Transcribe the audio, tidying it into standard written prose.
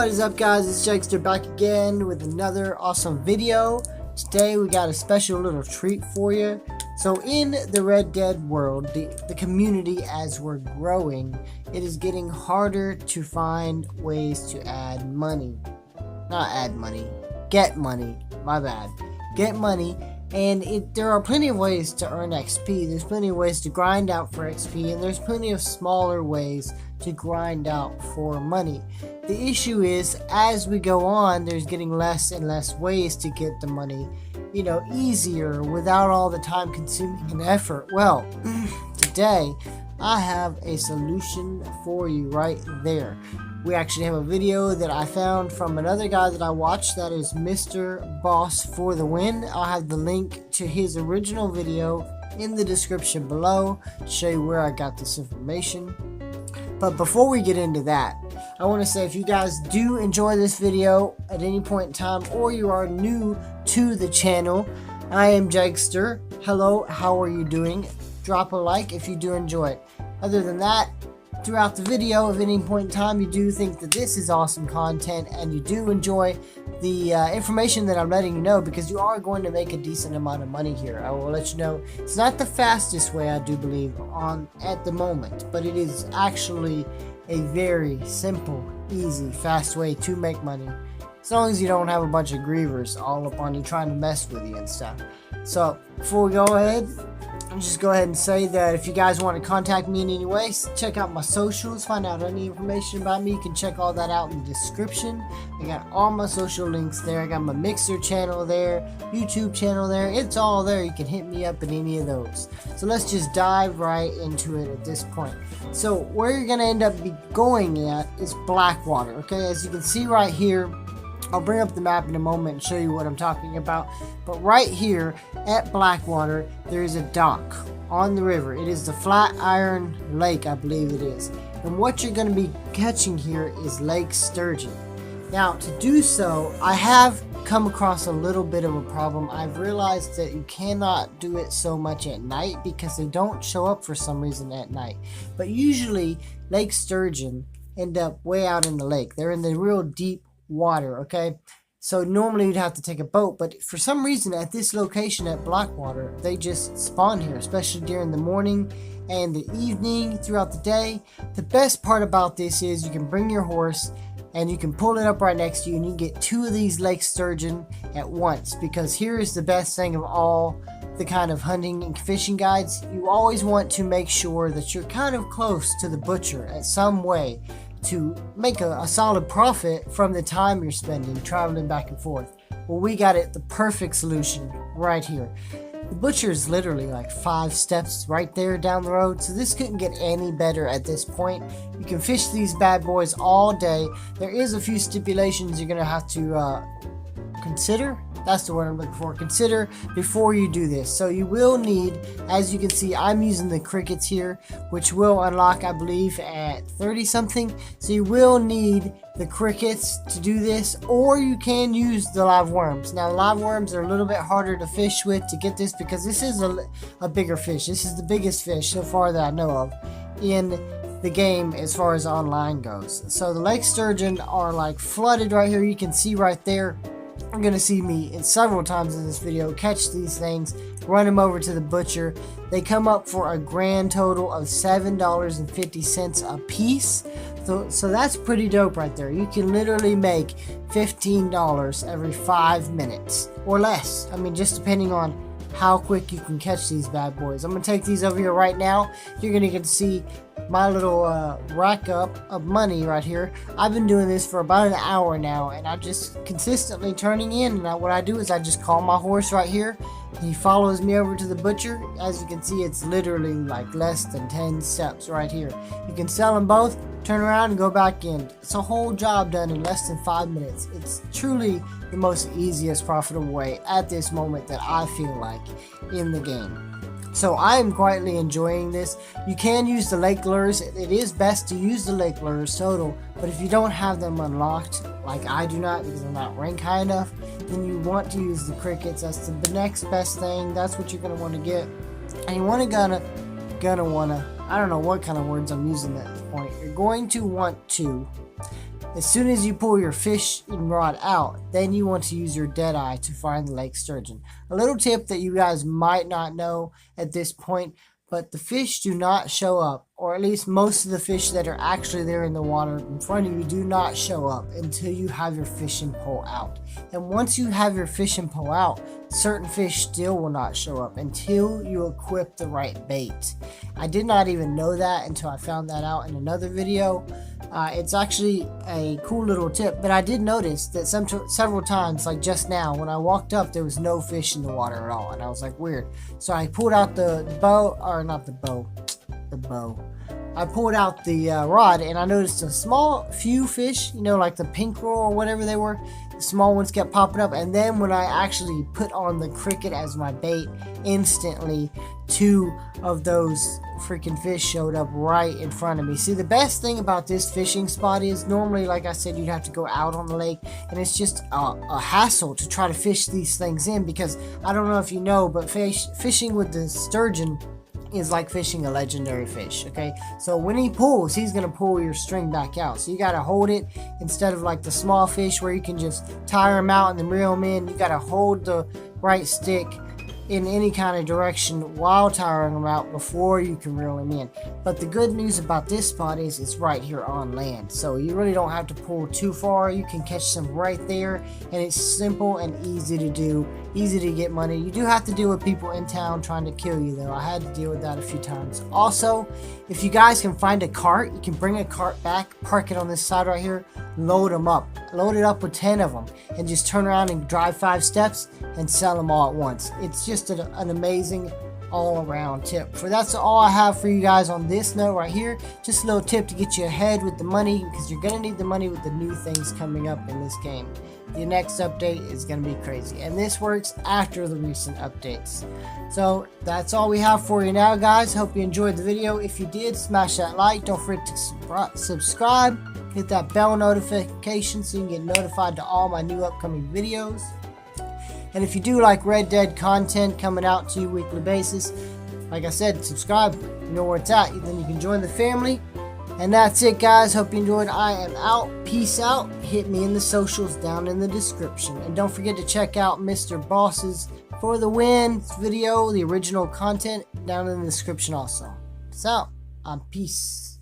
What is up, guys? It's Jegster back again with another awesome video. Today we got a special little treat for you. So in the Red Dead world, the community, as we're growing, it is getting harder to find ways to add money. Not add money, get money, my bad. Get money, and there are plenty of ways to earn XP. There's plenty of ways to grind out for XP, and there's plenty of smaller ways to grind out for money. The issue is, as we go on, there's getting less and less ways to get the money, easier without all the time consuming and effort. Well, today I have a solution for you right there. We actually have a video that I found from another guy that I watched, that is MrBossFTW. I'll have the link to his original video in the description below to show you where I got this information. But before we get into that, I want to say, if you guys do enjoy this video at any point in time, or you are new to the channel, I am Jegster. Hello, how are you doing? Drop a like if you do enjoy it. Other than that, throughout the video, if at any point in time you do think that this is awesome content and you do enjoy the information that I'm letting you know, because you are going to make a decent amount of money here, I will let you know it's not the fastest way, I do believe, at the moment, but it is actually a very simple, easy, fast way to make money, as long as you don't have a bunch of grievers all up on you trying to mess with you and stuff. So before we go ahead, I'll just go ahead and say that if you guys want to contact me in any way, check out my socials, find out any information about me. You can check all that out in the description. I got all my social links there. I got my Mixer channel there, YouTube channel there. It's all there. You can hit me up in any of those. So let's just dive right into it at this point. So where you're going to end up going at is Blackwater. Okay, as you can see right here, I'll bring up the map in a moment and show you what I'm talking about. But right here at Blackwater, there is a dock on the river. It is the Flatiron Lake, I believe it is. And what you're going to be catching here is lake sturgeon. Now, to do so, I have come across a little bit of a problem. I've realized that you cannot do it so much at night because they don't show up for some reason at night. But usually, lake sturgeon end up way out in the lake. They're in the real deep water, okay? So normally you'd have to take a boat, but for some reason at this location at Blackwater, they just spawn here, especially during the morning and the evening, throughout the day. The best part about this is you can bring your horse and you can pull it up right next to you, and you get 2 of these lake sturgeon at once. Because here is the best thing of all the kind of hunting and fishing guides: you always want to make sure that you're kind of close to the butcher at some way to make a solid profit from the time you're spending traveling back and forth. Well, we got it, the perfect solution right here. The butcher is literally like 5 steps right there down the road, so this couldn't get any better at this point. You can fish these bad boys all day. There is a few stipulations you're gonna have to consider. That's the word I'm looking for. Consider before you do this. So you will need, as you can see, I'm using the crickets here, which will unlock, I believe, at 30 something. So you will need the crickets to do this, or you can use the live worms. Now, live worms are a little bit harder to fish with to get this, because this is a bigger fish. This is the biggest fish so far that I know of in the game as far as online goes. So the lake sturgeon are like flooded right here. You can see right there. You're going to see me several times in this video catch these things, run them over to the butcher. They come up for a grand total of $7.50 a piece. So that's pretty dope right there. You can literally make $15 every 5 minutes or less. I mean, just depending on how quick you can catch these bad boys. I'm going to take these over here right now. You're going to get to see my little rack up of money right here. I've been doing this for about an hour now, and I'm just consistently turning in. And what I do is I just call my horse right here. He follows me over to the butcher. As you can see, it's literally like less than 10 steps right here. You can sell them both, turn around and go back in. It's a whole job done in less than 5 minutes. It's truly the most easiest profitable way at this moment that I feel like in the game. So I am quietly enjoying this. You can use the lake lures. It is best to use the lake lures total, but if you don't have them unlocked, like I do not because I'm not rank high enough, then you want to use the crickets. That's the next best thing. That's what you're going to want to get. And you want to gonna want to, I don't know what kind of words I'm using at this point. You're going to want to As soon as you pull your fishing rod out, then you want to use your dead eye to find the lake sturgeon. A little tip that you guys might not know at this point, but the fish do not show up, or at least most of the fish that are actually there in the water in front of you do not show up until you have your fishing pole out. And once you have your fishing pole out, certain fish still will not show up until you equip the right bait. I did not even know that until I found that out in another video. It's actually a cool little tip, but I did notice that several times, like just now, when I walked up, there was no fish in the water at all, and I was like, weird. So I pulled out the bow, or not the bow, the bow. I pulled out the rod, and I noticed a few fish, you know, like the pink roll or whatever they were. The small ones kept popping up, and then when I actually put on the cricket as my bait, instantly 2 of those freaking fish showed up right in front of me. See, the best thing about this fishing spot is normally, like I said, you'd have to go out on the lake, and it's just a hassle to try to fish these things in, because I don't know if you know, but fishing with the sturgeon is like fishing a legendary fish. Okay, so when he pulls, he's gonna pull your string back out, so you gotta hold it instead of like the small fish where you can just tire them out and then reel them in. You gotta hold the right stick in any kind of direction while tiring them out before you can reel them in. But the good news about this spot is it's right here on land, so you really don't have to pull too far. You can catch some right there, and it's simple and easy to do, easy to get money. You do have to deal with people in town trying to kill you, though. I had to deal with that a few times. Also, if you guys can find a cart, you can bring a cart back, park it on this side right here, load them up, load it up with 10 of them, and just turn around and drive 5 steps and sell them all at once. It's just an amazing all-around tip. That's all I have for you guys on this note right here. Just a little tip to get you ahead with the money, because you're gonna need the money with the new things coming up in this game. The next update is gonna be crazy, and this works after the recent updates. So that's all we have for you now, guys. Hope you enjoyed the video. If you did, smash that like. Don't forget to subscribe, hit that bell notification so you can get notified to all my new upcoming videos. And if you do like Red Dead content coming out to you weekly basis, like I said, subscribe. You know where it's at. Then you can join the family. And that's it, guys. Hope you enjoyed. I am out. Peace out. Hit me in the socials down in the description. And don't forget to check out Mr. Boss's For the Win video, the original content, down in the description also. Peace out. I'm peace.